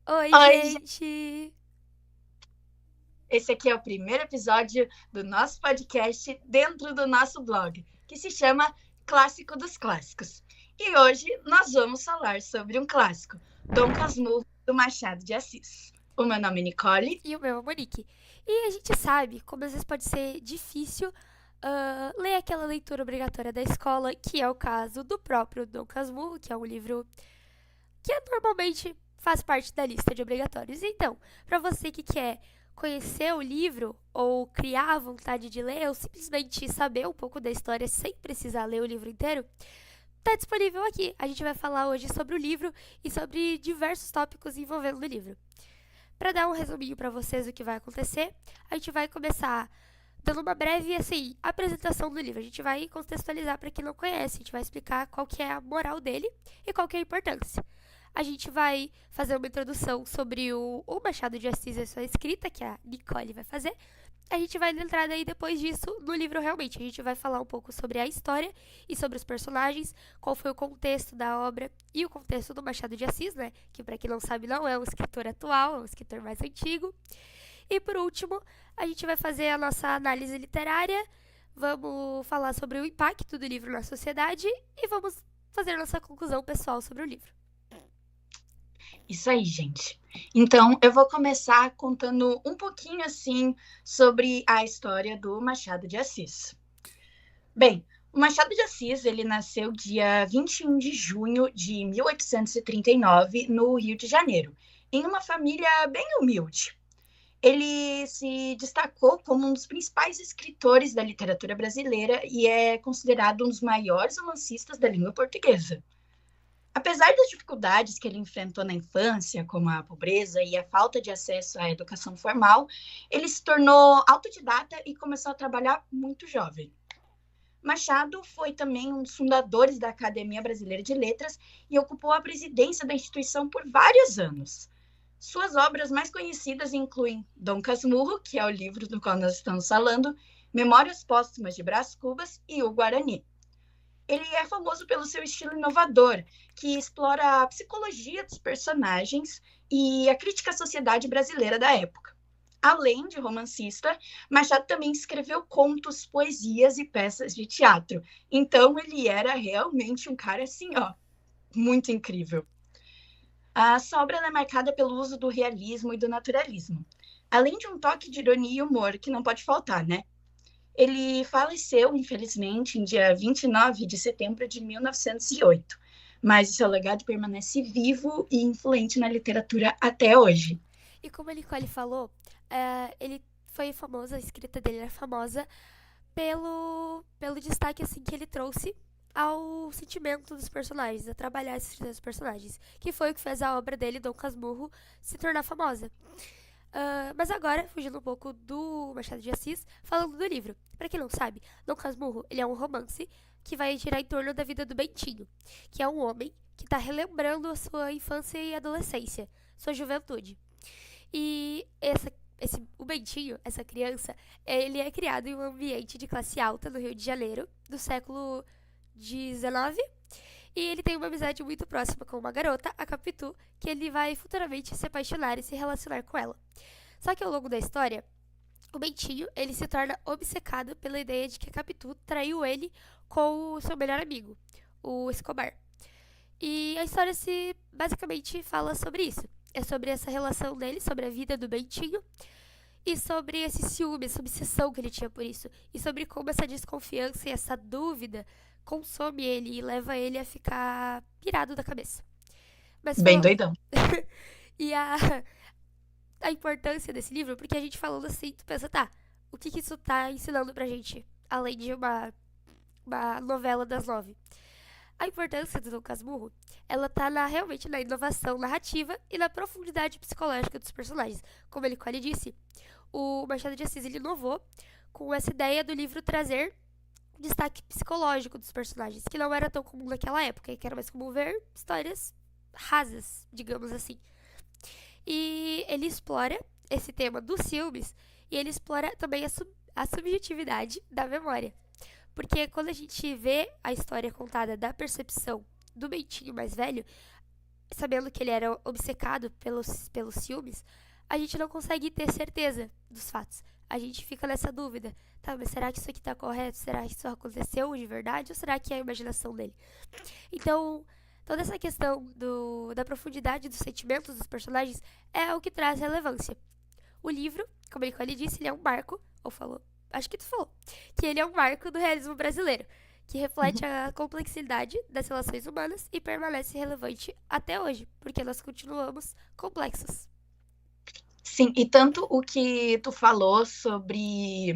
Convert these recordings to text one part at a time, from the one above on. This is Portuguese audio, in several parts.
Oi, Oi, gente! esse aqui é o primeiro episódio do nosso podcast dentro do nosso blog, que se chama Clássico dos Clássicos. E hoje nós vamos falar sobre um clássico, Dom Casmurro, do Machado de Assis. O meu nome é Nicole. E o meu é Monique. E a gente sabe como às vezes pode ser difícil ler aquela leitura obrigatória da escola, que é o caso do próprio Dom Casmurro, que é um livro que normalmente faz parte da lista de obrigatórios. Então, para você que quer conhecer o livro ou criar a vontade de ler ou simplesmente saber um pouco da história sem precisar ler o livro inteiro, está disponível aqui. A gente vai falar hoje sobre o livro e sobre diversos tópicos envolvendo o livro. Para dar um resuminho para vocês do que vai acontecer, a gente vai começar dando uma breve assim apresentação do livro. A gente vai contextualizar para quem não conhece, a gente vai explicar qual que é a moral dele e qual que é a importância. A gente vai fazer uma introdução sobre o Machado de Assis e a sua escrita, que a Nicole vai fazer. A gente vai entrar daí depois disso no livro realmente. A gente vai falar um pouco sobre a história e sobre os personagens, qual foi o contexto da obra e o contexto do Machado de Assis, né? Que para quem não sabe não é um escritor atual, é um escritor mais antigo. E por último, a gente vai fazer a nossa análise literária, vamos falar sobre o impacto do livro na sociedade e vamos fazer nossa conclusão pessoal sobre o livro. Isso aí, gente. Então, eu vou começar contando um pouquinho assim sobre a história do Machado de Assis. Bem, o Machado de Assis, ele nasceu dia 21 de junho de 1839, no Rio de Janeiro, em uma família bem humilde. Ele se destacou como um dos principais escritores da literatura brasileira e é considerado um dos maiores romancistas da língua portuguesa. Apesar das dificuldades que ele enfrentou na infância, como a pobreza e a falta de acesso à educação formal, ele se tornou autodidata e começou a trabalhar muito jovem. Machado foi também um dos fundadores da Academia Brasileira de Letras e ocupou a presidência da instituição por vários anos. Suas obras mais conhecidas incluem Dom Casmurro, que é o livro do qual nós estamos falando, Memórias Póstumas de Brás Cubas e O Guarani. Ele é famoso pelo seu estilo inovador, que explora a psicologia dos personagens e a crítica à sociedade brasileira da época. Além de romancista, Machado também escreveu contos, poesias e peças de teatro. Então ele era realmente um cara assim, ó, muito incrível. A sua obra é marcada pelo uso do realismo e do naturalismo, além de um toque de ironia e humor que não pode faltar, né? Ele faleceu, infelizmente, em dia 29 de setembro de 1908, mas o seu legado permanece vivo e influente na literatura até hoje. E como a Nicole falou, ele foi famoso, a escrita dele era famosa pelo destaque assim que ele trouxe ao sentimento dos personagens, a trabalhar esse sentimento dos personagens, que foi o que fez a obra dele, Dom Casmurro, se tornar famosa. Mas agora, fugindo um pouco do Machado de Assis, falando do livro. Para quem não sabe, Dom Casmurro ele é um romance que vai girar em torno da vida do Bentinho, que é um homem que está relembrando a sua infância e adolescência, sua juventude. E o Bentinho, essa criança, ele é criado em um ambiente de classe alta no Rio de Janeiro, do século XIX. E ele tem uma amizade muito próxima com uma garota, a Capitu, que ele vai futuramente se apaixonar e se relacionar com ela. Só que ao longo da história, o Bentinho ele se torna obcecado pela ideia de que a Capitu traiu ele com o seu melhor amigo, o Escobar. E a história se basicamente fala sobre isso. É sobre essa relação dele, sobre a vida do Bentinho e sobre esse ciúme, essa obsessão que ele tinha por isso. E sobre como essa desconfiança e essa dúvida consome ele e leva ele a ficar pirado da cabeça. Mas Bem falando. doidão. E a importância desse livro, porque a gente falando assim, tu pensa, tá, o que isso tá ensinando pra gente? Além de uma novela das nove. A importância do Dom Casmurro, ela tá realmente na inovação narrativa e na profundidade psicológica dos personagens. Como ele quase disse, o Machado de Assis ele inovou com essa ideia do livro trazer destaque psicológico dos personagens, que não era tão comum naquela época, que era mais comum ver histórias rasas, digamos assim. E ele explora esse tema dos ciúmes e ele explora também a subjetividade da memória. Porque quando a gente vê a história contada da percepção do Bentinho mais velho, sabendo que ele era obcecado pelos ciúmes, a gente não consegue ter certeza dos fatos. A gente fica nessa dúvida. Tá, mas será que isso aqui tá correto? Será que isso aconteceu de verdade? Ou será que é a imaginação dele? Então, toda essa questão da profundidade dos sentimentos dos personagens é o que traz relevância. O livro, como a Nicole disse, ele é um marco, ou falou, acho que tu falou, que ele é um marco do realismo brasileiro, que reflete a complexidade das relações humanas e permanece relevante até hoje, porque nós continuamos complexos. Sim, e tanto o que tu falou sobre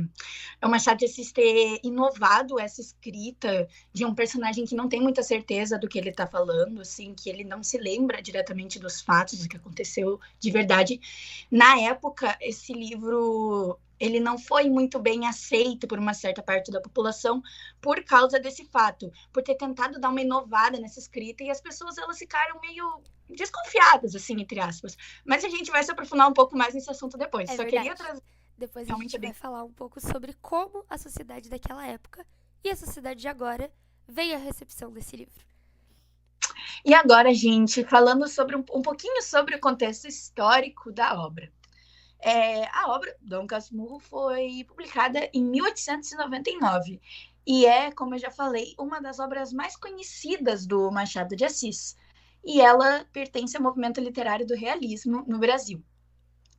o Machado de Assis ter inovado essa escrita de um personagem que não tem muita certeza do que ele está falando, assim, que ele não se lembra diretamente dos fatos, do que aconteceu de verdade. Na época, esse livro ele não foi muito bem aceito por uma certa parte da população por causa desse fato, por ter tentado dar uma inovada nessa escrita e as pessoas elas ficaram meio desconfiadas, assim, entre aspas. Mas a gente vai se aprofundar um pouco mais nesse assunto depois. É Só verdade. queria trazer Depois a realmente gente vai bem. falar um pouco sobre como a sociedade daquela época e a sociedade de agora veio à recepção desse livro. E agora, gente, falando sobre um pouquinho sobre o contexto histórico da obra. A obra Dom Casmurro foi publicada em 1899 e é, como eu já falei, uma das obras mais conhecidas do Machado de Assis. E ela pertence ao movimento literário do realismo no Brasil.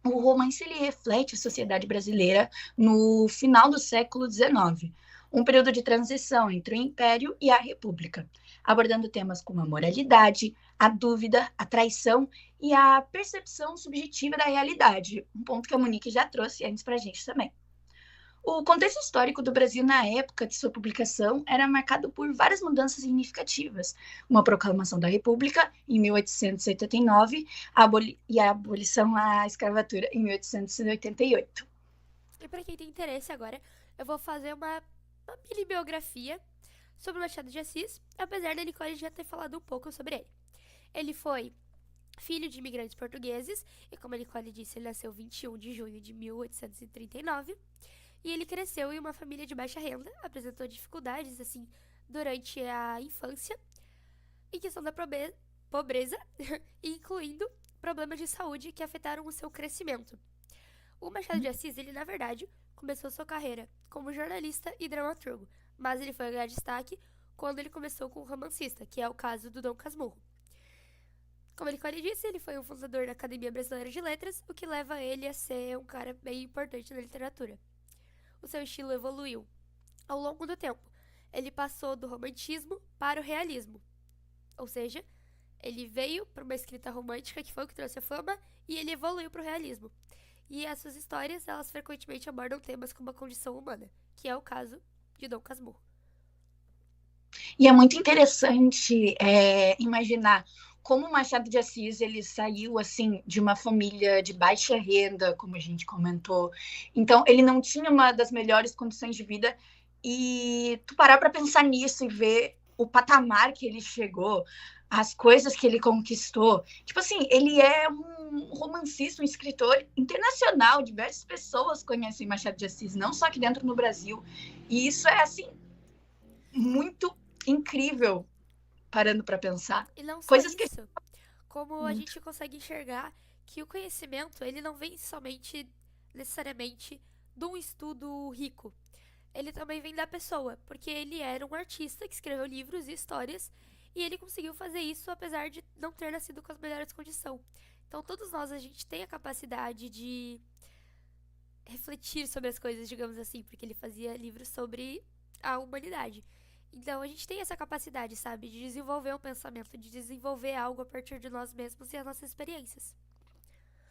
O romance ele reflete a sociedade brasileira no final do século XIX, um período de transição entre o Império e a República, abordando temas como a moralidade, a dúvida, a traição e a percepção subjetiva da realidade, um ponto que a Monique já trouxe antes para a gente também. O contexto histórico do Brasil na época de sua publicação era marcado por várias mudanças significativas. Uma proclamação da República, em 1889, e a abolição da escravatura, em 1888. E para quem tem interesse agora, eu vou fazer uma mini biografia sobre Machado de Assis, apesar da Nicole já ter falado um pouco sobre ele. Ele foi filho de imigrantes portugueses, e como a Nicole disse, ele nasceu 21 de junho de 1839, e ele cresceu em uma família de baixa renda, apresentou dificuldades, assim, durante a infância, em questão da pobreza, incluindo problemas de saúde que afetaram o seu crescimento. O Machado de Assis, ele, na verdade, começou sua carreira como jornalista e dramaturgo, mas ele foi ganhar destaque quando ele começou como romancista, que é o caso do Dom Casmurro. Como a Nicole disse, ele foi o fundador da Academia Brasileira de Letras, o que leva ele a ser um cara bem importante na literatura. O seu estilo evoluiu ao longo do tempo. Ele passou do romantismo para o realismo. Ou seja, ele veio para uma escrita romântica, que foi o que trouxe a fama, e ele evoluiu para o realismo. E as suas histórias, elas frequentemente abordam temas como a condição humana, que é o caso de Dom Casmurro. E é muito interessante imaginar como Machado de Assis ele saiu assim de uma família de baixa renda, como a gente comentou. Então ele não tinha uma das melhores condições de vida e tu parar para pensar nisso e ver o patamar que ele chegou, as coisas que ele conquistou. Tipo assim, ele é um romancista, um escritor internacional. Diversas pessoas conhecem Machado de Assis, não só aqui dentro no Brasil. E isso é assim muito incrível parando para pensar. E não só Coisas isso, que como a gente consegue enxergar que o conhecimento, ele não vem somente, necessariamente, de um estudo rico. Ele também vem da pessoa, porque ele era um artista que escreveu livros e histórias, e ele conseguiu fazer isso apesar de não ter nascido com as melhores condições. Então todos nós, a gente tem a capacidade de refletir sobre as coisas, digamos assim, porque ele fazia livros sobre a humanidade. Então a gente tem essa capacidade, sabe, de desenvolver um pensamento, de desenvolver algo a partir de nós mesmos e as nossas experiências.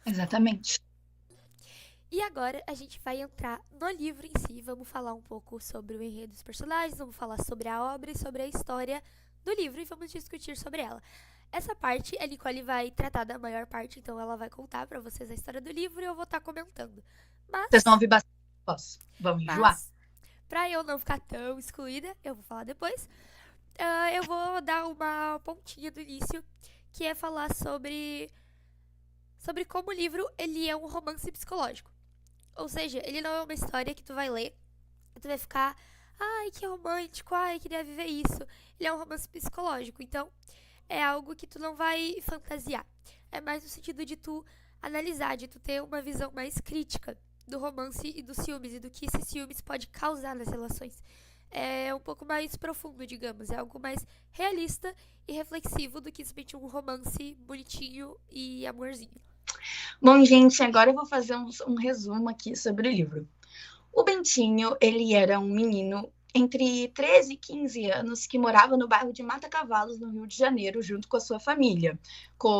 Exatamente. E agora a gente vai entrar no livro em si, vamos falar um pouco sobre o enredo dos personagens, vamos falar sobre a obra e sobre a história do livro e vamos discutir sobre ela. Essa parte a Nicole vai tratar da maior parte, então ela vai contar pra vocês a história do livro e eu vou estar comentando. Vocês vão ouvir bastante voz. Vão enjoar. Pra eu não ficar tão excluída, eu vou falar depois. Eu vou dar uma pontinha do início, que é falar sobre como o livro ele é um romance psicológico. Ou seja, ele não é uma história que tu vai ler e tu vai ficar, ai, que romântico, ai, queria viver isso. Ele é um romance psicológico. Então, é algo que tu não vai fantasiar. É mais no sentido de tu analisar, de tu ter uma visão mais crítica do romance e dos ciúmes e do que esses ciúmes pode causar nas relações. É um pouco mais profundo, digamos, é algo mais realista e reflexivo do que simplesmente um romance bonitinho e amorzinho. Bom, gente, agora eu vou fazer um resumo aqui sobre o livro. O Bentinho, ele era um menino entre 13 e 15 anos que morava no bairro de Mata Cavalos, no Rio de Janeiro, junto com a sua família,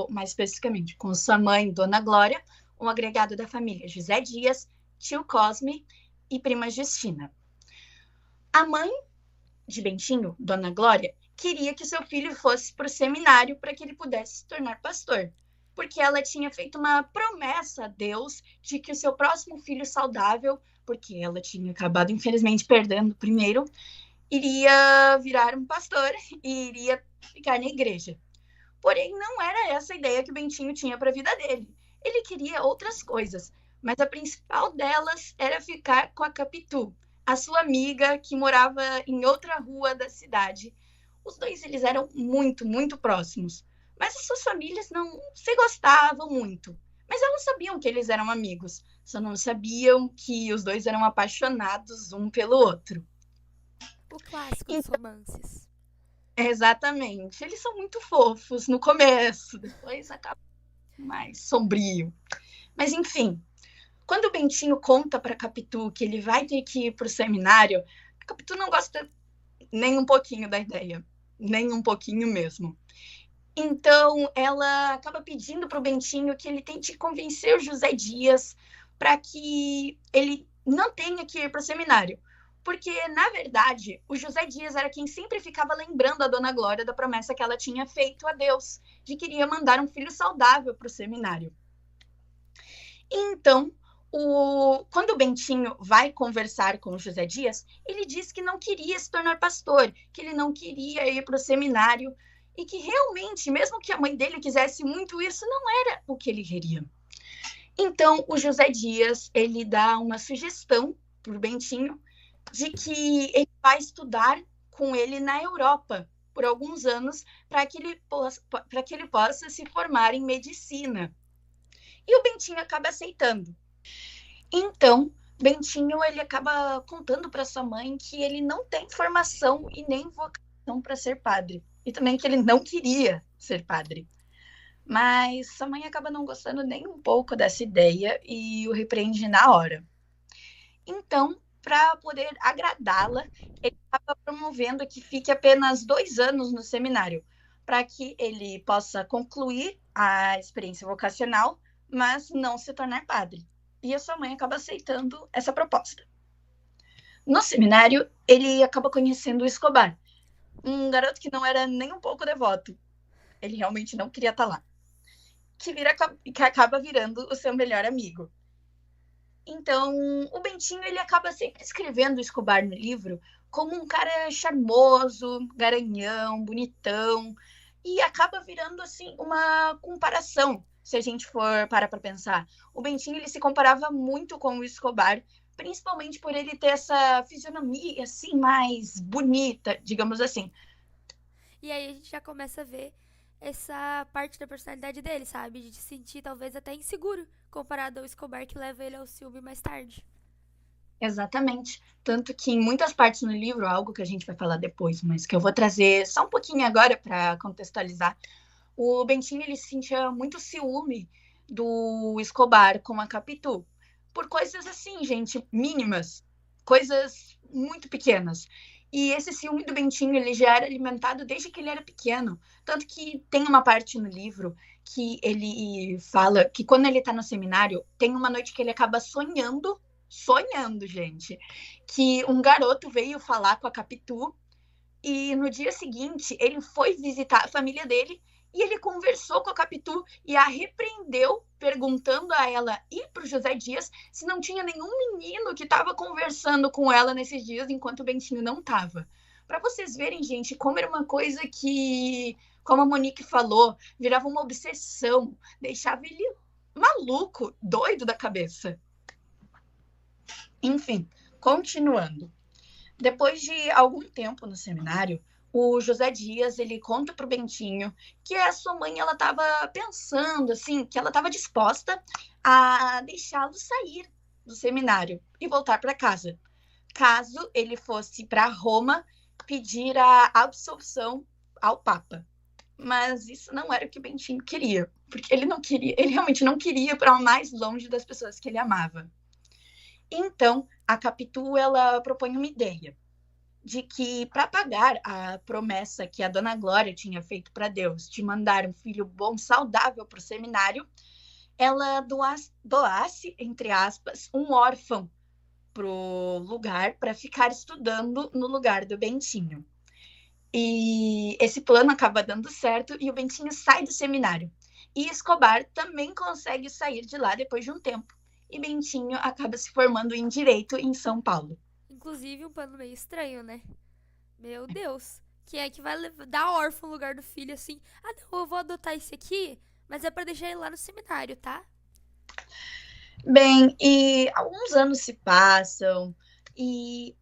mais especificamente com sua mãe, Dona Glória, um agregado da família José Dias, tio Cosme e prima Justina. A mãe de Bentinho, Dona Glória, queria que seu filho fosse para o seminário para que ele pudesse se tornar pastor, porque ela tinha feito uma promessa a Deus de que o seu próximo filho saudável, porque ela tinha acabado, infelizmente, perdendo o primeiro, iria virar um pastor e iria ficar na igreja. Porém, não era essa a ideia que o Bentinho tinha para a vida dele. Ele queria outras coisas, mas a principal delas era ficar com a Capitu, a sua amiga que morava em outra rua da cidade. Os dois eles eram muito, muito próximos, mas as suas famílias não se gostavam muito. Mas elas sabiam que eles eram amigos, só não sabiam que os dois eram apaixonados um pelo outro. O clássico dos romances. Exatamente. Eles são muito fofos no começo, depois acaba mais sombrio. Mas, enfim, quando o Bentinho conta para a Capitu que ele vai ter que ir para o seminário, a Capitu não gosta nem um pouquinho da ideia, nem um pouquinho mesmo. Então, ela acaba pedindo para o Bentinho que ele tente convencer o José Dias para que ele não tenha que ir para o seminário. Porque, na verdade, o José Dias era quem sempre ficava lembrando a Dona Glória da promessa que ela tinha feito a Deus, de que iria mandar um filho saudável para o seminário. Então, quando o Bentinho vai conversar com o José Dias, ele diz que não queria se tornar pastor, que ele não queria ir para o seminário, e que realmente, mesmo que a mãe dele quisesse muito isso, não era o que ele queria. Então, o José Dias, ele dá uma sugestão para o Bentinho de que ele vai estudar com ele na Europa por alguns anos para que ele possa se formar em medicina. E o Bentinho acaba aceitando. Então, Bentinho ele acaba contando para sua mãe que ele não tem formação e nem vocação para ser padre. E também que ele não queria ser padre. Mas sua mãe acaba não gostando nem um pouco dessa ideia e o repreende na hora. Então, para poder agradá-la, ele acaba promovendo que fique apenas 2 anos no seminário, para que ele possa concluir a experiência vocacional, mas não se tornar padre. E a sua mãe acaba aceitando essa proposta. No seminário, ele acaba conhecendo o Escobar, um garoto que não era nem um pouco devoto. Ele realmente não queria estar lá. Que acaba virando o seu melhor amigo. Então, o Bentinho ele acaba sempre escrevendo o Escobar no livro como um cara charmoso, garanhão, bonitão, e acaba virando assim uma comparação, se a gente for parar para pensar. O Bentinho ele se comparava muito com o Escobar, principalmente por ele ter essa fisionomia assim mais bonita, digamos assim. E aí a gente já começa a ver essa parte da personalidade dele, sabe? De se sentir talvez até inseguro comparado ao Escobar que leva ele ao ciúme mais tarde. Exatamente. Tanto que em muitas partes no livro, algo que a gente vai falar depois, mas que eu vou trazer só um pouquinho agora para contextualizar, o Bentinho ele sentia muito ciúme do Escobar com a Capitu, por coisas assim, gente, mínimas, coisas muito pequenas. E esse ciúme do Bentinho ele já era alimentado desde que ele era pequeno. Tanto que tem uma parte no livro que ele fala que quando ele está no seminário, tem uma noite que ele acaba sonhando, gente, que um garoto veio falar com a Capitu e no dia seguinte ele foi visitar a família dele e ele conversou com a Capitu e a repreendeu, perguntando a ela e para o José Dias se não tinha nenhum menino que estava conversando com ela nesses dias enquanto o Bentinho não estava. Para vocês verem, gente, como era uma coisa que, como a Monique falou, virava uma obsessão, deixava ele maluco, doido da cabeça. Enfim, continuando. Depois de algum tempo no seminário, o José Dias, ele conta pro Bentinho que a sua mãe, ela estava pensando, assim, que ela estava disposta a deixá-lo sair do seminário e voltar para casa, caso ele fosse para Roma pedir a absolução ao Papa. Mas isso não era o que o Bentinho queria, porque ele realmente não queria ir para o mais longe das pessoas que ele amava. Então, a Capitu, ela propõe uma ideia de que, para pagar a promessa que a Dona Glória tinha feito para Deus de mandar um filho bom, saudável para o seminário, ela doasse, entre aspas, um órfão pro lugar para ficar estudando no lugar do Bentinho. E esse plano acaba dando certo e o Bentinho sai do seminário. E Escobar também consegue sair de lá depois de um tempo. E Bentinho acaba se formando em Direito em São Paulo. Inclusive, um plano meio estranho, né? Meu Deus. Quem é que vai dar órfão no lugar do filho assim? Ah, não, eu vou adotar esse aqui, mas é pra deixar ele lá no seminário, tá? Bem, e alguns anos se passam e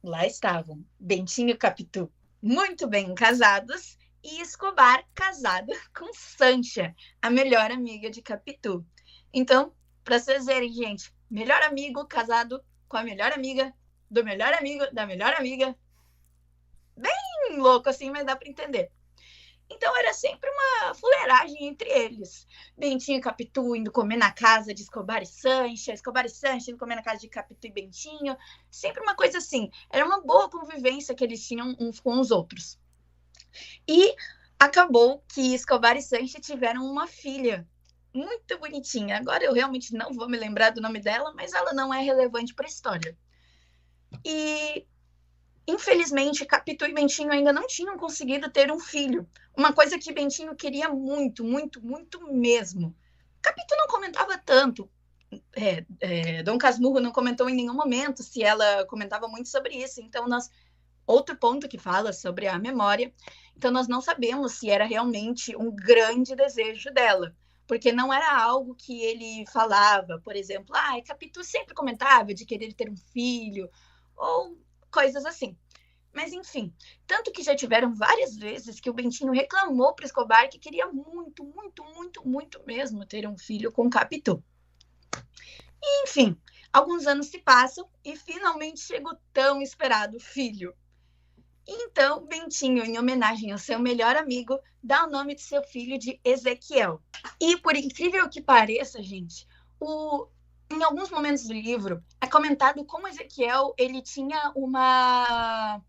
lá estavam Bentinho e Capitu muito bem casados e Escobar casado com Sancha, a melhor amiga de Capitu. Então, para vocês verem, gente, melhor amigo casado com a melhor amiga do melhor amigo da melhor amiga. Bem louco assim, mas dá para entender. Então era sempre uma fuleiragem entre eles. Bentinho e Capitu indo comer na casa de Escobar e Sancha indo comer na casa de Capitu e Bentinho. Sempre uma coisa assim. Era uma boa convivência que eles tinham uns com os outros. E acabou que Escobar e Sancha tiveram uma filha muito bonitinha. Agora eu realmente não vou me lembrar do nome dela, mas ela não é relevante para a história. E infelizmente, Capitu e Bentinho ainda não tinham conseguido ter um filho. Uma coisa que Bentinho queria muito, muito, muito mesmo. Capitu não comentava tanto. Dom Casmurro não comentou em nenhum momento se ela comentava muito sobre isso. Então, outro ponto que fala sobre a memória. Então, nós não sabemos se era realmente um grande desejo dela. Porque não era algo que ele falava. Por exemplo, Capitu sempre comentava de querer ter um filho. Ou coisas assim. Mas, enfim, tanto que já tiveram várias vezes que o Bentinho reclamou para Escobar que queria muito, muito, muito, muito mesmo ter um filho com Capitu. E, enfim, alguns anos se passam e finalmente chega o tão esperado filho. Então, Bentinho, em homenagem ao seu melhor amigo, dá o nome de seu filho de Ezequiel. E, por incrível que pareça, gente, em alguns momentos do livro, é comentado como Ezequiel ele tinha uma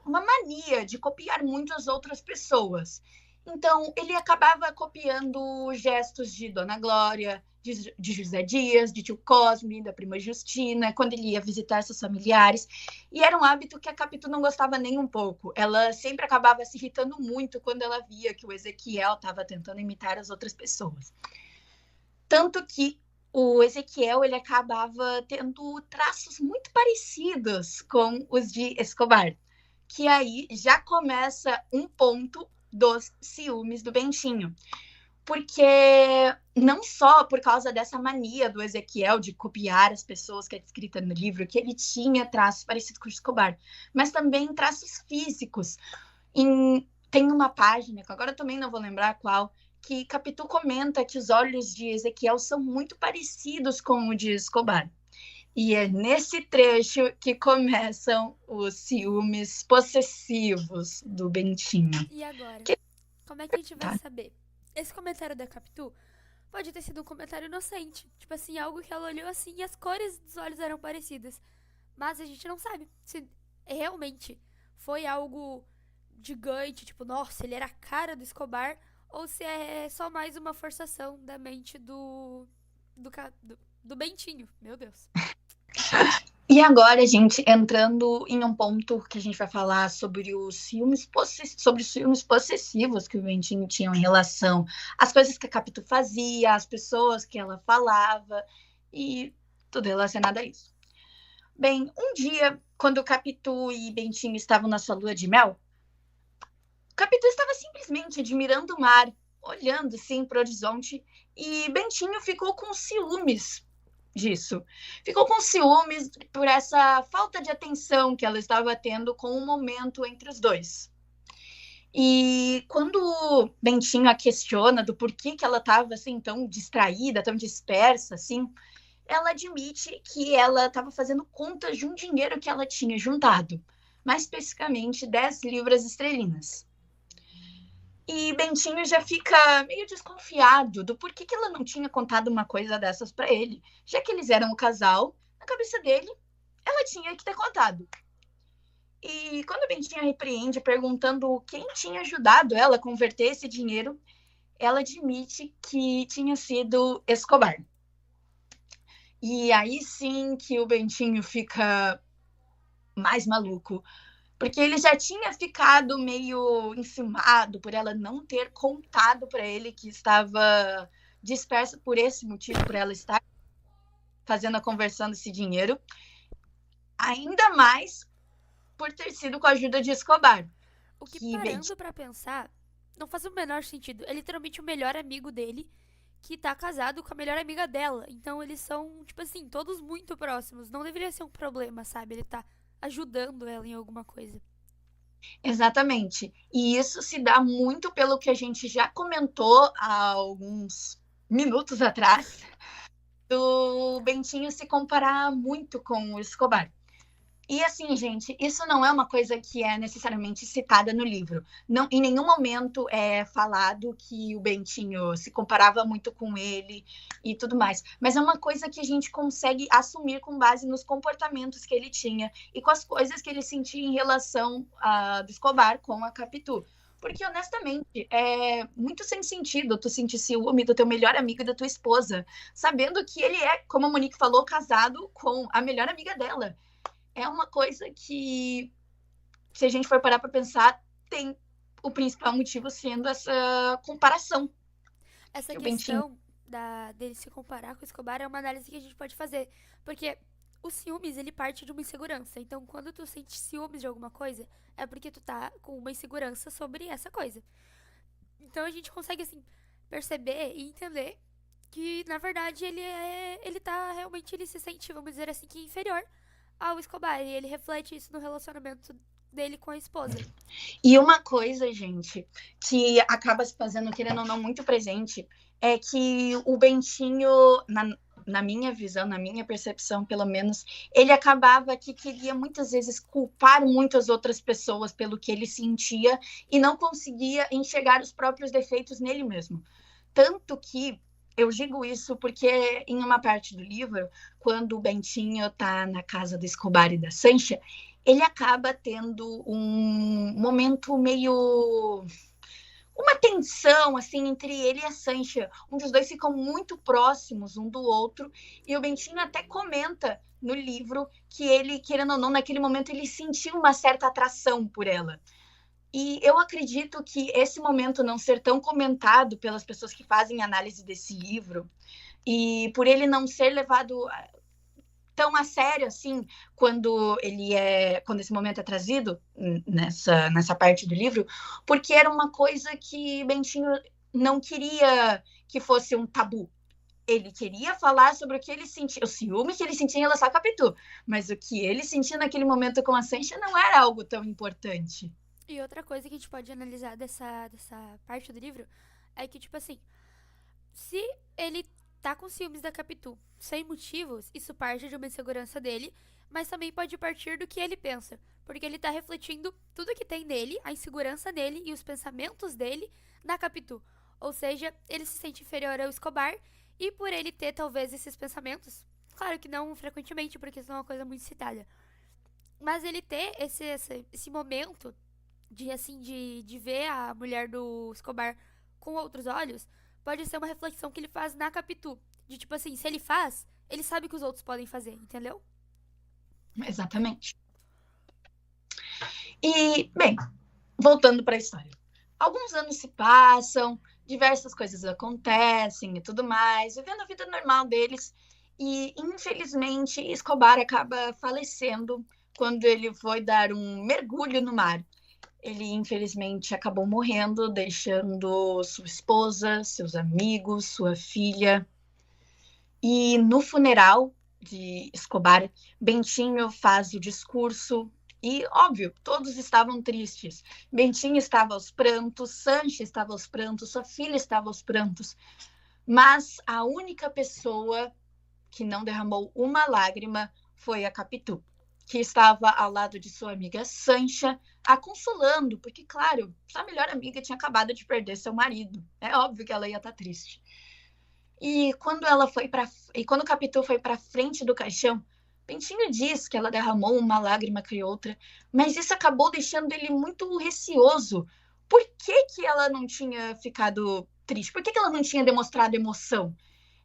mania de copiar muito as outras pessoas. Então, ele acabava copiando gestos de Dona Glória, de José Dias, de tio Cosme, da prima Justina, quando ele ia visitar seus familiares. E era um hábito que a Capitu não gostava nem um pouco. Ela sempre acabava se irritando muito quando ela via que o Ezequiel estava tentando imitar as outras pessoas. Tanto que o Ezequiel ele acabava tendo traços muito parecidos com os de Escobar, que aí já começa um ponto dos ciúmes do Bentinho. Porque não só por causa dessa mania do Ezequiel de copiar as pessoas que é descrita no livro, que ele tinha traços parecidos com o Escobar, mas também traços físicos. Tem uma página, que agora eu também não vou lembrar qual, que Capitu comenta que os olhos de Ezequiel são muito parecidos com o de Escobar. E é nesse trecho que começam os ciúmes possessivos do Bentinho. E agora? Como é que a gente vai saber? Esse comentário da Capitu pode ter sido um comentário inocente. Tipo assim, algo que ela olhou assim e as cores dos olhos eram parecidas. Mas a gente não sabe se realmente foi algo gigante, tipo, nossa, ele era a cara do Escobar, ou se é só mais uma forçação da mente do Bentinho. Meu Deus. E agora, gente, entrando em um ponto que a gente vai falar sobre os ciúmes possessivos que o Bentinho tinha em relação às coisas que a Capitu fazia, às pessoas que ela falava e tudo relacionado a isso. Bem, um dia, quando Capitu e Bentinho estavam na sua lua de mel, Capitu estava simplesmente admirando o mar, olhando assim para o horizonte, e Bentinho ficou com ciúmes disso. Ficou com ciúmes por essa falta de atenção que ela estava tendo com o momento entre os dois. E quando o Bentinho a questiona do porquê que ela estava assim tão distraída, tão dispersa, assim, ela admite que ela estava fazendo contas de um dinheiro que ela tinha juntado, mais especificamente 10 libras esterlinas. E Bentinho já fica meio desconfiado do porquê que ela não tinha contado uma coisa dessas para ele. Já que eles eram um casal, na cabeça dele, ela tinha que ter contado. E quando Bentinho a repreende, perguntando quem tinha ajudado ela a converter esse dinheiro, ela admite que tinha sido Escobar. E aí sim que o Bentinho fica mais maluco, porque ele já tinha ficado meio enciumado por ela não ter contado para ele que estava dispersa por esse motivo, por ela estar fazendo a conversão desse dinheiro, ainda mais por ter sido com a ajuda de Escobar. O que, parando pra pensar, não faz o menor sentido. É literalmente o melhor amigo dele que tá casado com a melhor amiga dela. Então eles são, tipo assim, todos muito próximos. Não deveria ser um problema, sabe? Ele tá ajudando ela em alguma coisa. Exatamente. E isso se dá muito pelo que a gente já comentou há alguns minutos atrás, do Bentinho se comparar muito com o Escobar. E assim, gente, isso não é uma coisa que é necessariamente citada no livro. Não, em nenhum momento é falado que o Bentinho se comparava muito com ele e tudo mais. Mas é uma coisa que a gente consegue assumir com base nos comportamentos que ele tinha e com as coisas que ele sentia em relação do Escobar com a Capitu. Porque, honestamente, é muito sem sentido tu sentir ciúme do teu melhor amigo e da tua esposa, sabendo que ele é, como a Monique falou, casado com a melhor amiga dela. É uma coisa que, se a gente for parar para pensar, tem o principal motivo sendo essa comparação. Essa questão dele se comparar com o Escobar é uma análise que a gente pode fazer. Porque o ciúmes, ele parte de uma insegurança. Então, quando tu sente ciúmes de alguma coisa, é porque tu tá com uma insegurança sobre essa coisa. Então, a gente consegue, assim, perceber e entender que, na verdade, ele tá realmente, ele se sente, vamos dizer assim, que inferior ao Escobar. E ele reflete isso no relacionamento dele com a esposa. E uma coisa, gente, que acaba se fazendo, querendo ou não, muito presente, é que o Bentinho, na minha visão, na minha percepção, pelo menos, ele acabava que queria muitas vezes culpar muitas outras pessoas pelo que ele sentia e não conseguia enxergar os próprios defeitos nele mesmo. Tanto que eu digo isso porque em uma parte do livro, quando o Bentinho tá na casa do Escobar e da Sancha, ele acaba tendo um momento meio... uma tensão, assim, entre ele e a Sancha. Um dos dois ficam muito próximos um do outro, e o Bentinho até comenta no livro que ele, querendo ou não, naquele momento ele sentiu uma certa atração por ela. E eu acredito que esse momento não ser tão comentado pelas pessoas que fazem análise desse livro, e por ele não ser levado tão a sério assim quando esse momento é trazido nessa parte do livro, porque era uma coisa que Bentinho não queria que fosse um tabu. Ele queria falar sobre o que ele sentia, o ciúme que ele sentia em relação a Capitu, mas o que ele sentia naquele momento com a Sancha não era algo tão importante. E outra coisa que a gente pode analisar dessa parte do livro é que, tipo assim, se ele tá com ciúmes da Capitu sem motivos, isso parte de uma insegurança dele, mas também pode partir do que ele pensa, porque ele tá refletindo tudo que tem nele, a insegurança dele e os pensamentos dele na Capitu. Ou seja, ele se sente inferior ao Escobar e por ele ter talvez esses pensamentos, claro que não frequentemente, porque isso não é uma coisa muito citada, mas ele ter esse momento de ver a mulher do Escobar com outros olhos, pode ser uma reflexão que ele faz na Capitu. De tipo assim, se ele faz, ele sabe que os outros podem fazer, entendeu? Exatamente. E, bem, voltando para a história. Alguns anos se passam, diversas coisas acontecem e tudo mais, vivendo a vida normal deles. E, infelizmente, Escobar acaba falecendo quando ele foi dar um mergulho no mar. Ele, infelizmente, acabou morrendo, deixando sua esposa, seus amigos, sua filha. E no funeral de Escobar, Bentinho faz o discurso e, óbvio, todos estavam tristes. Bentinho estava aos prantos, Sancha estava aos prantos, sua filha estava aos prantos. Mas a única pessoa que não derramou uma lágrima foi a Capitu, que estava ao lado de sua amiga Sancha, a consolando, porque, claro, sua melhor amiga tinha acabado de perder seu marido. É óbvio que ela ia estar triste. E quando Capitu foi para frente do caixão, Bentinho diz que ela derramou uma lágrima que outra, mas isso acabou deixando ele muito receoso. Por que ela não tinha ficado triste? Por que ela não tinha demonstrado emoção?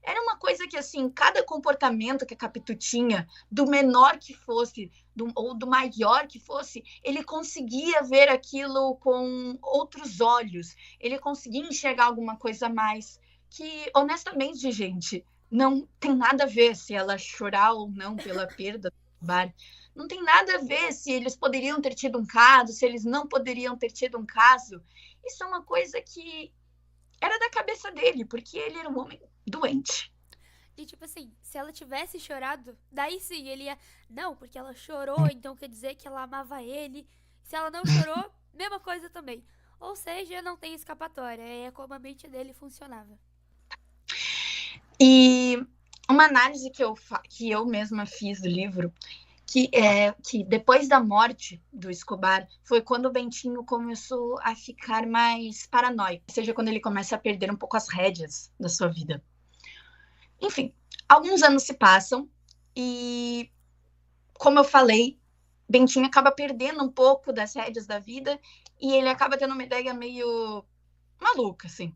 Era uma coisa que, assim, cada comportamento que a Capitu tinha, do menor que fosse, ou do maior que fosse, ele conseguia ver aquilo com outros olhos. Ele conseguia enxergar alguma coisa a mais. Que, honestamente, gente, não tem nada a ver se ela chorar ou não pela perda do bar. Não tem nada a ver se eles poderiam ter tido um caso, se eles não poderiam ter tido um caso. Isso é uma coisa que era da cabeça dele, porque ele era um homem doente. E tipo assim, se ela tivesse chorado, daí sim ele ia. Não, porque ela chorou, então quer dizer que ela amava ele. Se ela não chorou, mesma coisa também. Ou seja, não tem escapatória. É como a mente dele funcionava. E uma análise que eu mesma fiz do livro, que depois da morte do Escobar, foi quando o Bentinho começou a ficar mais paranoico, ou seja, quando ele começa a perder um pouco as rédeas da sua vida. Enfim, alguns anos se passam e, como eu falei, Bentinho acaba perdendo um pouco das rédeas da vida e ele acaba tendo uma ideia meio maluca, assim.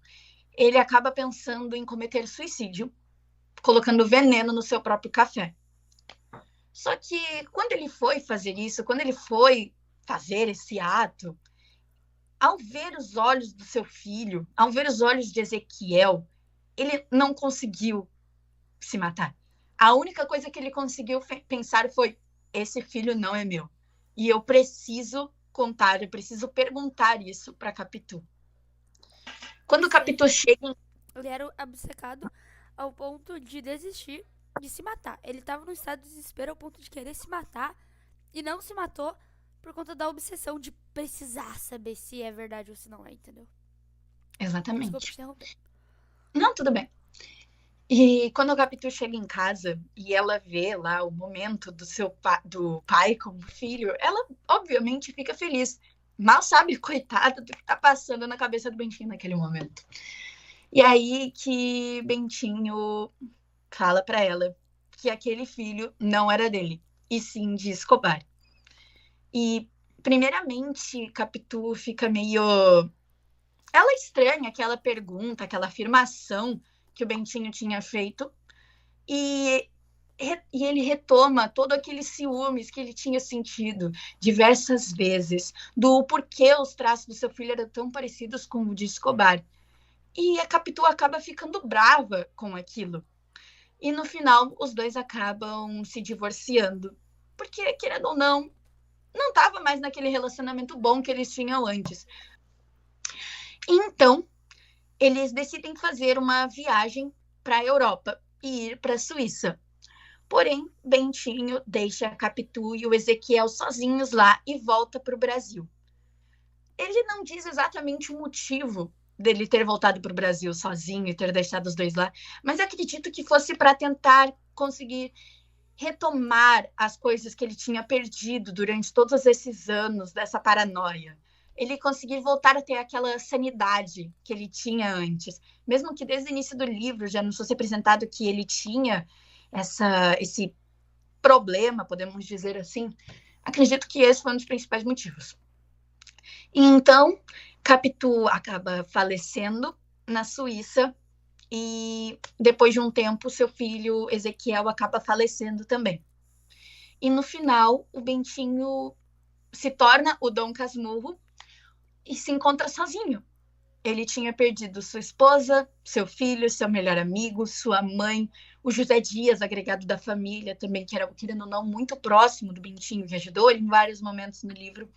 Ele acaba pensando em cometer suicídio, colocando veneno no seu próprio café. Só que quando ele foi fazer isso, quando ele foi fazer esse ato, ao ver os olhos do seu filho, ao ver os olhos de Ezequiel, ele não conseguiu se matar. A única coisa que ele conseguiu pensar foi: esse filho não é meu. E eu preciso contar, eu preciso perguntar isso para Capitu. Quando o Capitu chega. Ele era obcecado ao ponto de desistir de se matar. Ele estava no estado de desespero ao ponto de querer se matar e não se matou por conta da obsessão de precisar saber se é verdade ou se não é, entendeu? Exatamente. Desculpa te interromper. Não, tudo bem. E quando a Capitu chega em casa e ela vê lá o momento do pai como filho, ela obviamente fica feliz. Mal sabe, coitada, do que tá passando na cabeça do Bentinho naquele momento. E aí que Bentinho fala para ela que aquele filho não era dele, e sim de Escobar. E, primeiramente, Capitu fica meio... Ela estranha aquela pergunta, aquela afirmação que o Bentinho tinha feito, e ele retoma todo aqueles ciúmes que ele tinha sentido diversas vezes, do porquê os traços do seu filho eram tão parecidos com o de Escobar. E a Capitu acaba ficando brava com aquilo. E no final, os dois acabam se divorciando. Porque, querendo ou não estava mais naquele relacionamento bom que eles tinham antes. Então, eles decidem fazer uma viagem para a Europa e ir para a Suíça. Porém, Bentinho deixa a Capitu e o Ezequiel sozinhos lá e volta para o Brasil. Ele não diz exatamente o motivo dele ter voltado para o Brasil sozinho e ter deixado os dois lá, mas acredito que fosse para tentar conseguir retomar as coisas que ele tinha perdido durante todos esses anos dessa paranoia. Ele conseguir voltar a ter aquela sanidade que ele tinha antes. Mesmo que desde o início do livro já nos fosse apresentado que ele tinha esse problema, podemos dizer assim, acredito que esse foi um dos principais motivos. Então, Capitu acaba falecendo na Suíça e depois de um tempo seu filho Ezequiel acaba falecendo também. E no final o Bentinho se torna o Dom Casmurro e se encontra sozinho. Ele tinha perdido sua esposa, seu filho, seu melhor amigo, sua mãe, o José Dias, agregado da família também, que era, querendo ou não, muito próximo do Bentinho, que ajudou ele em vários momentos no livro.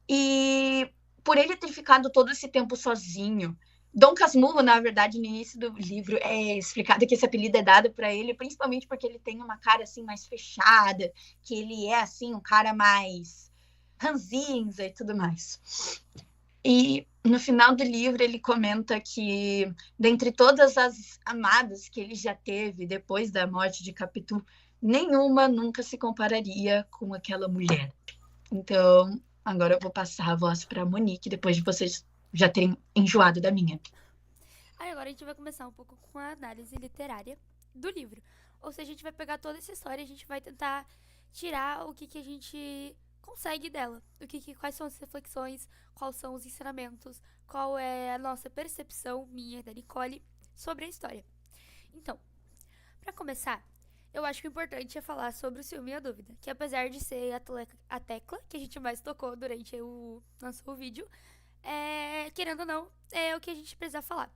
E por ele ter ficado todo esse tempo sozinho, Dom Casmurro, na verdade, no início do livro é explicado que esse apelido é dado para ele, principalmente porque ele tem uma cara assim mais fechada, que ele é assim um cara mais ranzinza e tudo mais. E no final do livro ele comenta que dentre todas as amadas que ele já teve depois da morte de Capitu, nenhuma nunca se compararia com aquela mulher. Então, agora eu vou passar a voz para a Monique, depois de vocês já terem enjoado da minha. Aí agora a gente vai começar um pouco com a análise literária do livro. Ou seja, a gente vai pegar toda essa história e a gente vai tentar tirar o que a gente consegue dela. Quais são as reflexões, quais são os ensinamentos, qual é a nossa percepção, minha e da Nicole, sobre a história. Então, para começar, eu acho que o importante é falar sobre o ciúme e a dúvida, que apesar de ser a tecla que a gente mais tocou durante o nosso vídeo, querendo ou não, é o que a gente precisa falar.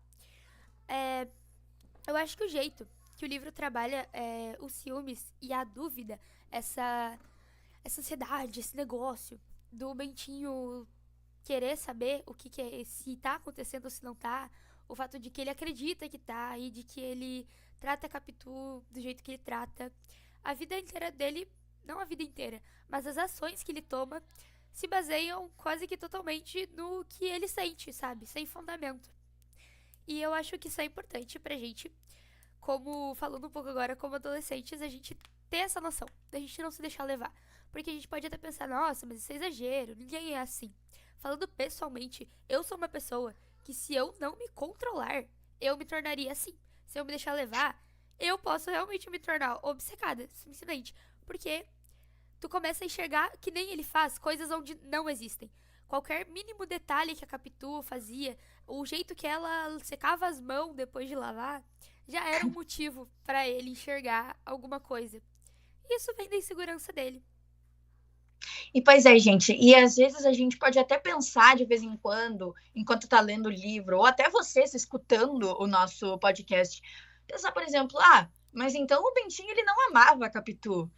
Eu acho que o jeito que o livro trabalha os ciúmes e a dúvida, essa ansiedade, esse negócio do Bentinho querer saber o que é, se tá acontecendo ou se não tá, o fato de que ele acredita que tá e de que ele trata a Capitu do jeito que ele trata. A vida inteira dele, não a vida inteira, mas as ações que ele toma se baseiam quase que totalmente no que ele sente, sabe? Sem fundamento. E eu acho que isso é importante pra gente, como, falando um pouco agora como adolescentes, a gente ter essa noção, da gente não se deixar levar. Porque a gente pode até pensar, nossa, mas isso é exagero, ninguém é assim. Falando pessoalmente, eu sou uma pessoa que se eu não me controlar, eu me tornaria assim. Se eu me deixar levar, eu posso realmente me tornar obcecada, simplesmente. Porque tu começa a enxergar que nem ele faz coisas onde não existem. Qualquer mínimo detalhe que a Capitu fazia, o jeito que ela secava as mãos depois de lavar, já era um motivo para ele enxergar alguma coisa. E isso vem da insegurança dele. E pois é, gente, e às vezes a gente pode até pensar de vez em quando, enquanto está lendo o livro, ou até vocês escutando o nosso podcast, pensar, por exemplo, mas então o Bentinho ele não amava a Capitu.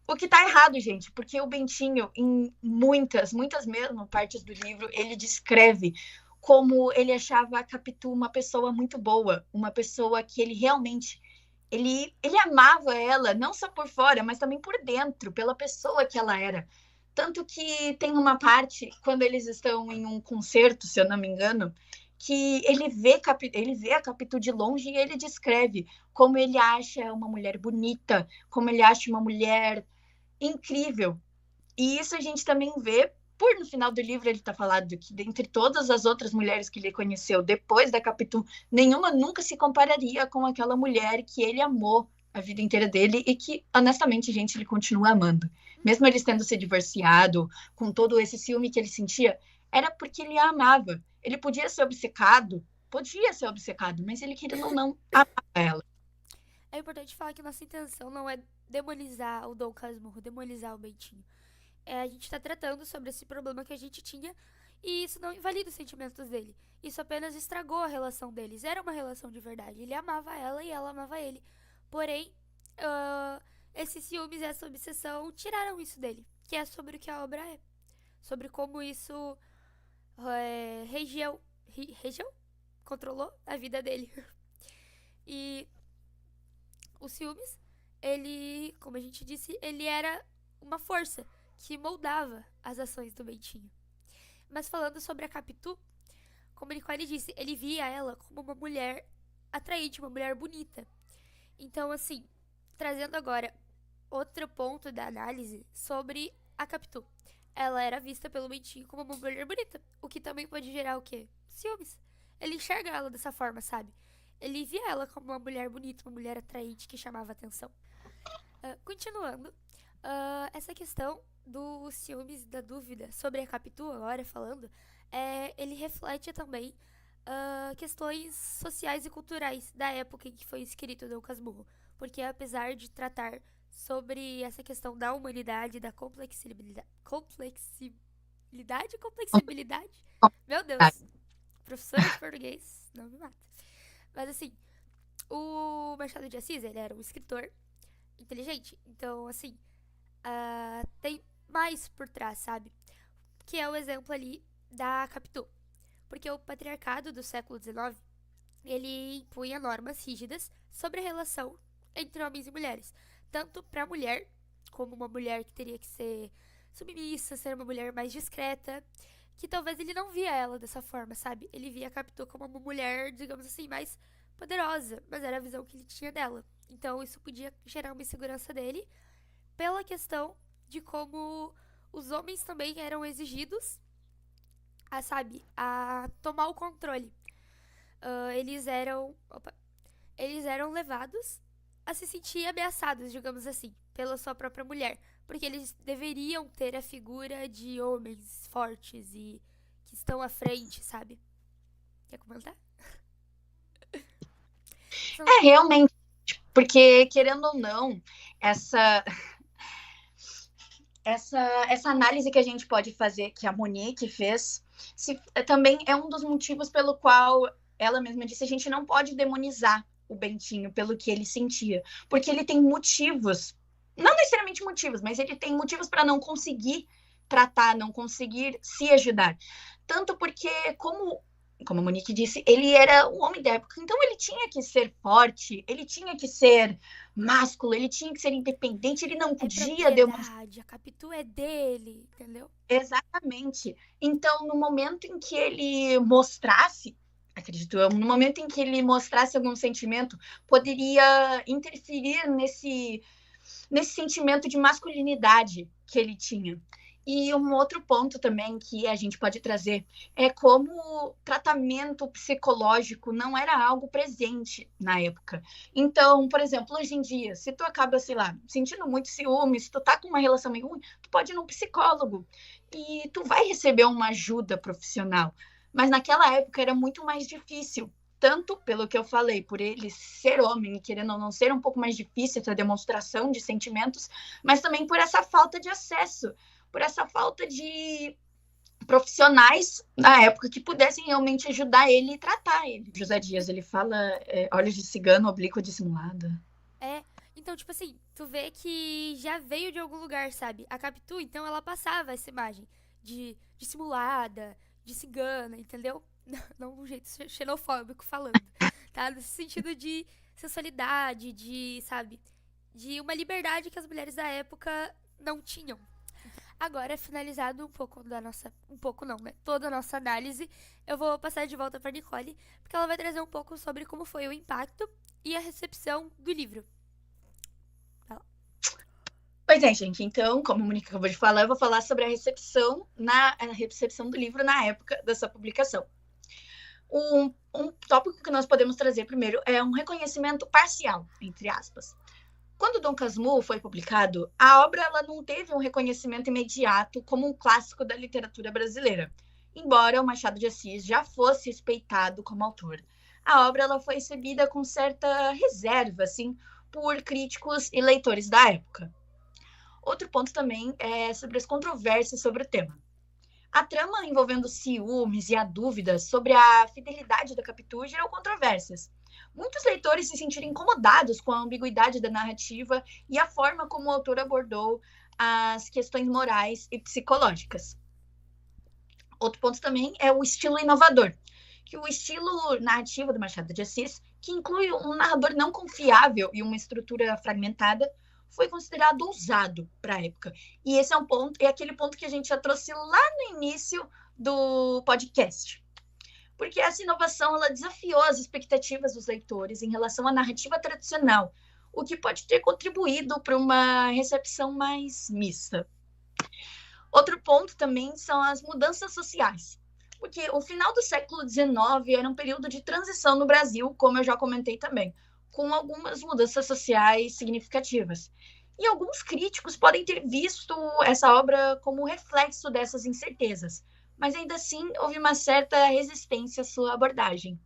O que tá errado, gente, porque o Bentinho, em muitas mesmo partes do livro, ele descreve como ele achava a Capitu uma pessoa muito boa, uma pessoa que ele realmente ele amava ela, não só por fora, mas também por dentro, pela pessoa que ela era. Tanto que tem uma parte, quando eles estão em um concerto, se eu não me engano, que ele vê a Capitu de longe e ele descreve como ele acha uma mulher bonita, como ele acha uma mulher incrível. E isso a gente também vê, por no final do livro ele está falando que dentre todas as outras mulheres que ele conheceu depois da Capitu, nenhuma nunca se compararia com aquela mulher que ele amou a vida inteira dele e que, honestamente, gente, ele continua amando. Mesmo eles tendo se divorciado, com todo esse ciúme que ele sentia, era porque ele a amava. Ele podia ser obcecado, mas ele queria não amava ela. É importante falar que nossa intenção não é demonizar o Dom Casmurro, demonizar o Bentinho. A gente tá tratando sobre esse problema que a gente tinha e isso não invalida os sentimentos dele. Isso apenas estragou a relação deles. Era uma relação de verdade. Ele amava ela e ela amava ele. Porém, esses ciúmes e essa obsessão tiraram isso dele, que é sobre o que a obra é. Sobre como isso regeu? Controlou a vida dele. E o ciúmes, ele, como a gente disse, ele era uma força que moldava as ações do Bentinho. Mas falando sobre a Capitu, como ele disse, ele via ela como uma mulher atraente, uma mulher bonita. Então, assim, trazendo agora outro ponto da análise sobre a Capitu. Ela era vista pelo Bentinho como uma mulher bonita, o que também pode gerar o quê? Ciúmes. Ele enxerga ela dessa forma, sabe? Ele via ela como uma mulher bonita, uma mulher atraente que chamava atenção. Continuando, essa questão dos ciúmes e da dúvida sobre a Capitu, agora falando, ele reflete também questões sociais e culturais da época em que foi escrito Dom Casmurro. Porque apesar de tratar sobre essa questão da humanidade, da complexibilidade. Meu Deus, professora de português, não me mata. Mas assim, o Machado de Assis, ele era um escritor inteligente. Então, assim, tem mais por trás, sabe? Que é o exemplo ali da Capitu. porque o patriarcado do século XIX, ele impunha normas rígidas sobre a relação entre homens e mulheres, tanto para a mulher, como uma mulher que teria que ser submissa, ser uma mulher mais discreta, que talvez ele não via ela dessa forma, sabe? Ele via a Capitu como uma mulher, digamos assim, mais poderosa, mas era a visão que ele tinha dela. Então isso podia gerar uma insegurança dele pela questão de como os homens também eram exigidos a, sabe, a tomar o controle. Eles eram, eles eram levados a se sentir ameaçados, digamos assim, pela sua própria mulher, porque eles deveriam ter a figura de homens fortes e que estão à frente, sabe? Quer comentar? São- Realmente, porque querendo ou não, essa essa análise que a gente pode fazer, que a Monique fez, também é um dos motivos pelo qual ela mesma disse: a gente não pode demonizar o Bentinho pelo que ele sentia, porque ele tem motivos, não necessariamente motivos, mas ele tem motivos para não conseguir tratar, não conseguir se ajudar. Tanto porque, como a Monique disse, ele era um homem da época, então ele tinha que ser forte, ele tinha que ser másculo, ele tinha que ser independente, ele não É podia demonstrar. propriedade, a Capitu é dele, entendeu? Exatamente. Então, no momento em que ele mostrasse, acredito eu, no momento em que ele mostrasse algum sentimento, poderia interferir nesse sentimento de masculinidade que ele tinha. E um outro ponto também que a gente pode trazer é como o tratamento psicológico não era algo presente na época. Então, por exemplo, hoje em dia, se tu acaba, sei lá, sentindo muito ciúme, se tu tá com uma relação meio ruim, tu pode ir num psicólogo e tu vai receber uma ajuda profissional. Mas naquela época era muito mais difícil, tanto pelo que eu falei, por ele ser homem e querendo ou não ser um pouco mais difícil essa demonstração de sentimentos, mas também por essa falta de acesso, por essa falta de profissionais na época que pudessem realmente ajudar ele e tratar ele. José Dias, ele fala olhos de cigano, oblíqua dissimulada. É, então, tipo assim, tu vê que já veio de algum lugar, sabe? A Capitu, então, ela passava essa imagem de dissimulada, de cigana, entendeu? Não de um jeito xenofóbico falando, tá? Nesse sentido de sensualidade, de, sabe? De uma liberdade que as mulheres da época não tinham. Agora, finalizado um pouco da nossa. Um pouco não, né? Toda a nossa análise, eu vou passar de volta para Nicole, porque ela vai trazer um pouco sobre como foi o impacto e a recepção do livro. Pois é, gente. Então, como a Mônica acabou de falar, eu vou falar sobre a recepção do livro na época dessa publicação. Um tópico que nós podemos trazer primeiro é um reconhecimento parcial, entre aspas. Quando Dom Casmurro foi publicado, a obra ela não teve um reconhecimento imediato como um clássico da literatura brasileira, embora o Machado de Assis já fosse respeitado como autor. A obra ela foi recebida com certa reserva, assim, por críticos e leitores da época. Outro ponto também é sobre as controvérsias sobre o tema. A trama envolvendo ciúmes e a dúvida sobre a fidelidade da Capitu gerou controvérsias. Muitos leitores se sentiram incomodados com a ambiguidade da narrativa e a forma como o autor abordou as questões morais e psicológicas. Outro ponto também é o estilo inovador, que o estilo narrativo do Machado de Assis, que inclui um narrador não confiável e uma estrutura fragmentada, foi considerado ousado para a época. E esse é aquele ponto que a gente já trouxe lá no início do podcast. Porque essa inovação ela desafiou as expectativas dos leitores em relação à narrativa tradicional, o que pode ter contribuído para uma recepção mais mista. Outro ponto também são as mudanças sociais, porque o final do século XIX era um período de transição no Brasil, como eu já comentei também, com algumas mudanças sociais significativas. E alguns críticos podem ter visto essa obra como reflexo dessas incertezas, mas ainda assim houve uma certa resistência à sua abordagem.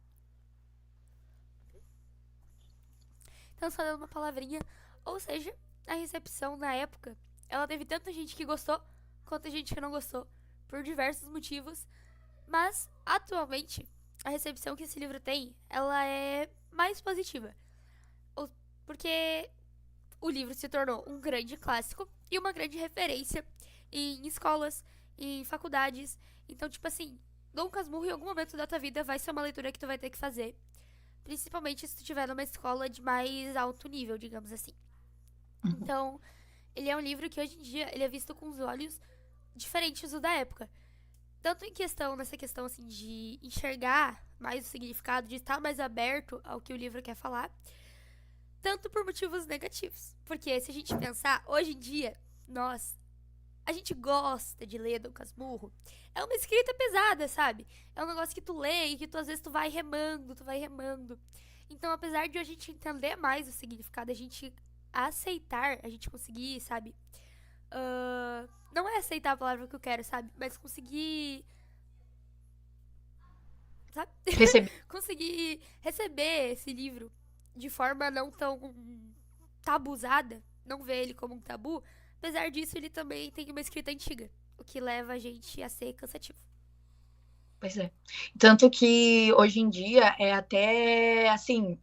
Então, só dando uma palavrinha, ou seja, a recepção na época, ela teve tanta gente que gostou quanto gente que não gostou, por diversos motivos, mas atualmente a recepção que esse livro tem, ela é mais positiva, porque o livro se tornou um grande clássico e uma grande referência em escolas, em faculdades. Então, tipo assim, Dom Casmurro, em algum momento da tua vida, vai ser uma leitura que tu vai ter que fazer. Principalmente se tu estiver numa escola de mais alto nível, digamos assim. Uhum. Então, ele é um livro que hoje em dia ele é visto com os olhos diferentes do da época. Tanto nessa questão assim de enxergar mais o significado, de estar mais aberto ao que o livro quer falar, tanto por motivos negativos. Porque se a gente pensar, hoje em dia, a gente gosta de ler Dom Casmurro. É uma escrita pesada, sabe? É um negócio que tu lê e que tu às vezes tu vai remando, tu vai remando. Então, apesar de a gente entender mais o significado, a gente aceitar, a gente conseguir, sabe? Não é aceitar a palavra que eu quero, sabe? Mas conseguir, sabe? Recebi. Conseguir receber esse livro de forma não tão tabuzada, não ver ele como um tabu. Apesar disso, ele também tem uma escrita antiga, o que leva a gente a ser cansativo. Pois é. Tanto que hoje em dia é até assim.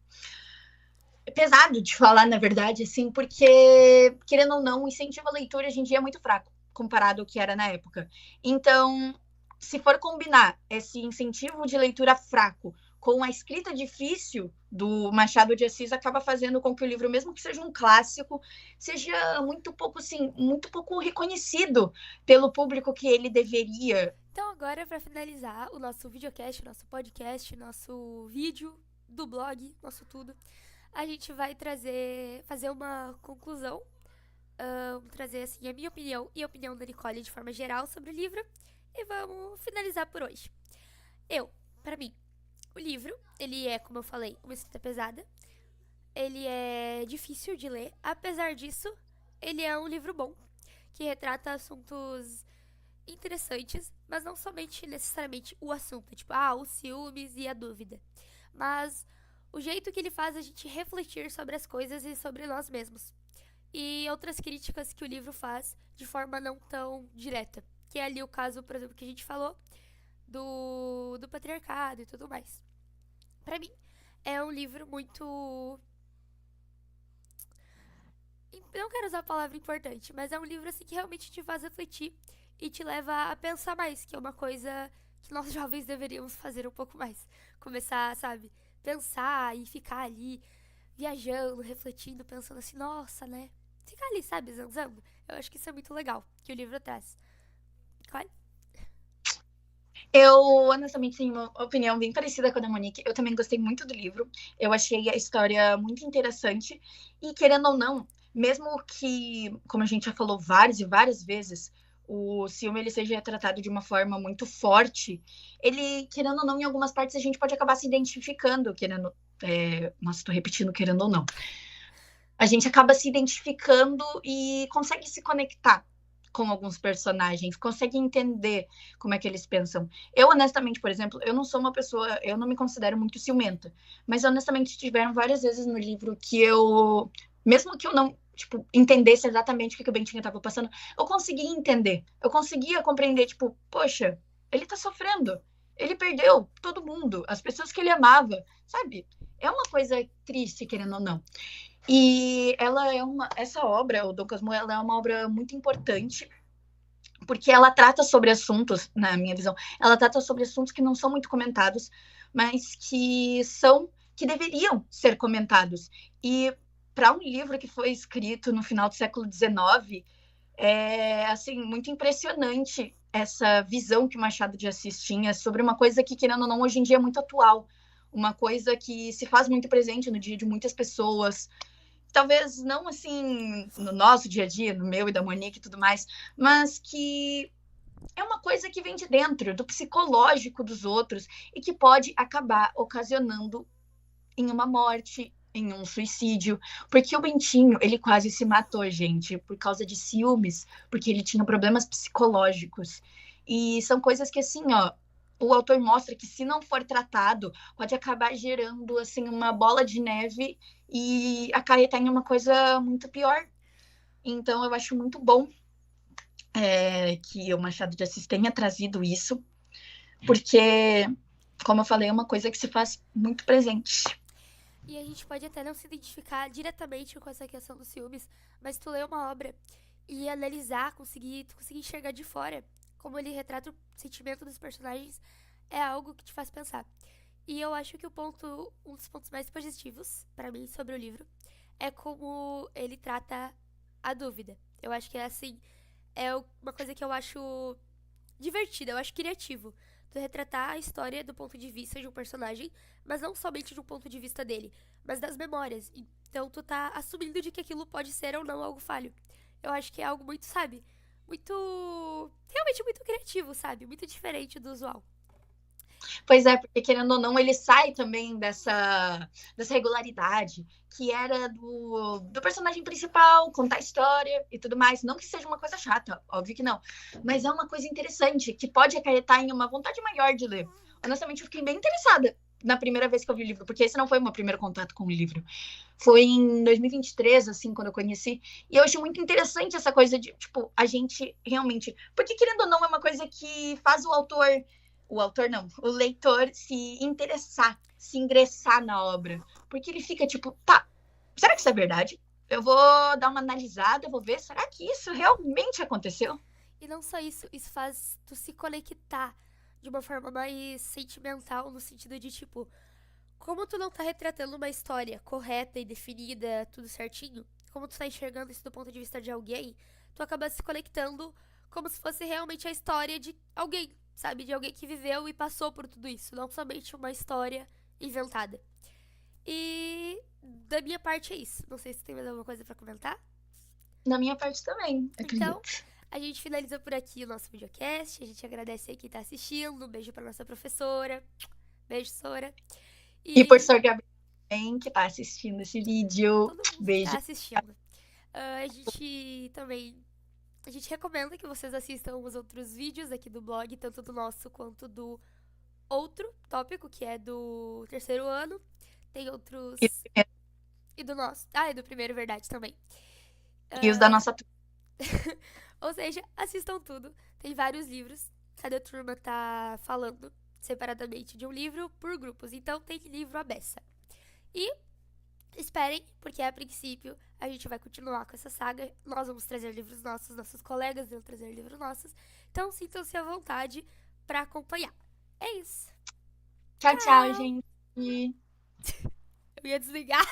É pesado de falar, na verdade, assim, porque, querendo ou não, o incentivo à leitura hoje em dia é muito fraco, comparado ao que era na época. Então, se for combinar esse incentivo de leitura fraco com a escrita difícil do Machado de Assis, acaba fazendo com que o livro, mesmo que seja um clássico, seja muito pouco, assim, muito pouco reconhecido pelo público que ele deveria. Então, agora, para finalizar o nosso videocast, o nosso podcast, nosso vídeo do blog, nosso tudo, a gente vai fazer uma conclusão, trazer assim a minha opinião e a opinião da Nicole de forma geral sobre o livro e vamos finalizar por hoje. Para mim, o livro, ele é, como eu falei, uma escrita pesada, ele é difícil de ler, apesar disso, ele é um livro bom, que retrata assuntos interessantes, mas não somente necessariamente o assunto, tipo, os ciúmes e a dúvida, mas o jeito que ele faz a gente refletir sobre as coisas e sobre nós mesmos. E outras críticas que o livro faz de forma não tão direta, que é ali o caso, por exemplo, que a gente falou do patriarcado e tudo mais. Pra mim, é um livro muito. Não quero usar a palavra importante, mas é um livro assim que realmente te faz refletir e te leva a pensar mais, que é uma coisa que nós jovens deveríamos fazer um pouco mais. Começar, sabe, pensar e ficar ali viajando, refletindo, pensando assim, nossa, né? Ficar ali, sabe, zanzando. Eu acho que isso é muito legal, que o livro traz. Claro. Eu, honestamente, tenho uma opinião bem parecida com a da Monique. Eu também gostei muito do livro. Eu achei a história muito interessante. E, querendo ou não, mesmo que, como a gente já falou várias e várias vezes, o ciúme ele seja tratado de uma forma muito forte, ele, querendo ou não, em algumas partes a gente pode acabar se identificando, querendo. Nossa, tô repetindo, querendo ou não. A gente acaba se identificando e consegue se conectar com alguns personagens, consegue entender como é que eles pensam. Eu, honestamente, por exemplo, eu não sou uma pessoa, eu não me considero muito ciumenta, mas honestamente tiveram várias vezes no livro que eu, mesmo que eu não, tipo, entendesse exatamente o que o Bentinho estava passando, eu conseguia entender, eu conseguia compreender, tipo, poxa, ele tá sofrendo, ele perdeu todo mundo, as pessoas que ele amava, sabe? É uma coisa triste, querendo ou não. E essa obra, o Dom Casmurro, ela é uma obra muito importante, porque ela trata sobre assuntos, na minha visão, ela trata sobre assuntos que não são muito comentados, mas que deveriam ser comentados. E para um livro que foi escrito no final do século XIX, é assim muito impressionante essa visão que o Machado de Assis tinha sobre uma coisa que, querendo ou não, hoje em dia é muito atual, uma coisa que se faz muito presente no dia de muitas pessoas, talvez não assim no nosso dia a dia, no meu e da Monique e tudo mais, mas que é uma coisa que vem de dentro, do psicológico dos outros e que pode acabar ocasionando em uma morte, em um suicídio, porque o Bentinho, ele quase se matou, gente, por causa de ciúmes, porque ele tinha problemas psicológicos. E são coisas que, assim, ó, o autor mostra que se não for tratado, pode acabar gerando, assim, uma bola de neve e acarretar em uma coisa muito pior. Então, eu acho muito bom que o Machado de Assis tenha trazido isso, porque, como eu falei, é uma coisa que se faz muito presente. E a gente pode até não se identificar diretamente com essa questão dos ciúmes, mas tu lê uma obra e analisar, conseguir enxergar de fora como ele retrata o sentimento dos personagens, é algo que te faz pensar. E eu acho que um dos pontos mais positivos pra mim sobre o livro é como ele trata a dúvida. Eu acho que é assim, uma coisa que eu acho divertida, eu acho criativo. Tu retratar a história do ponto de vista de um personagem, mas não somente de um ponto de vista dele, mas das memórias. Então tu tá assumindo de que aquilo pode ser ou não algo falho. Eu acho que é algo muito, sabe? Muito. Realmente muito criativo, sabe? Muito diferente do usual. Pois é, porque querendo ou não, ele sai também dessa regularidade que era do personagem principal, contar a história e tudo mais. Não que seja uma coisa chata, óbvio que não. Mas é uma coisa interessante que pode acarretar em uma vontade maior de ler. Honestamente, eu fiquei bem interessada na primeira vez que eu vi o livro, porque esse não foi o meu primeiro contato com o livro. Foi em 2023, assim, quando eu conheci. E eu achei muito interessante essa coisa de, tipo, a gente realmente. Porque, querendo ou não, é uma coisa que faz o autor não, o leitor se interessar, se ingressar na obra. Porque ele fica tipo, tá, será que isso é verdade? Eu vou dar uma analisada, eu vou ver, será que isso realmente aconteceu? E não só isso, isso faz tu se conectar de uma forma mais sentimental, no sentido de tipo, como tu não tá retratando uma história correta e definida, tudo certinho, como tu tá enxergando isso do ponto de vista de alguém, tu acaba se conectando como se fosse realmente a história de alguém, sabe? De alguém que viveu e passou por tudo isso, não somente uma história inventada. E da minha parte é isso. Não sei se tem mais alguma coisa pra comentar. Na minha parte também, Então, acredito. a gente finaliza por aqui o nosso videocast. A gente agradece aí quem tá assistindo. Um beijo pra nossa professora. Beijo, Sora. E por E Sr. Gabriel também, que tá assistindo esse vídeo. todo mundo que tá Beijo. assistindo. A gente também. A gente recomenda que vocês assistam os outros vídeos aqui do blog, tanto do nosso quanto do outro tópico, que é do terceiro ano. Tem outros. E do nosso. Ah, e do primeiro, verdade, também. E os da nossa turma. Ou seja, assistam tudo. Tem vários livros. Cada turma tá falando separadamente de um livro por grupos. Então tem livro à beça. E esperem, porque a princípio a gente vai continuar com essa saga. Nós vamos trazer livros nossos, nossos colegas vão trazer livros nossos. Então sintam-se à vontade para acompanhar. É isso. Tchau, tchau, Tchau! gente. Eu ia desligar.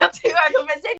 Eu tenho argumento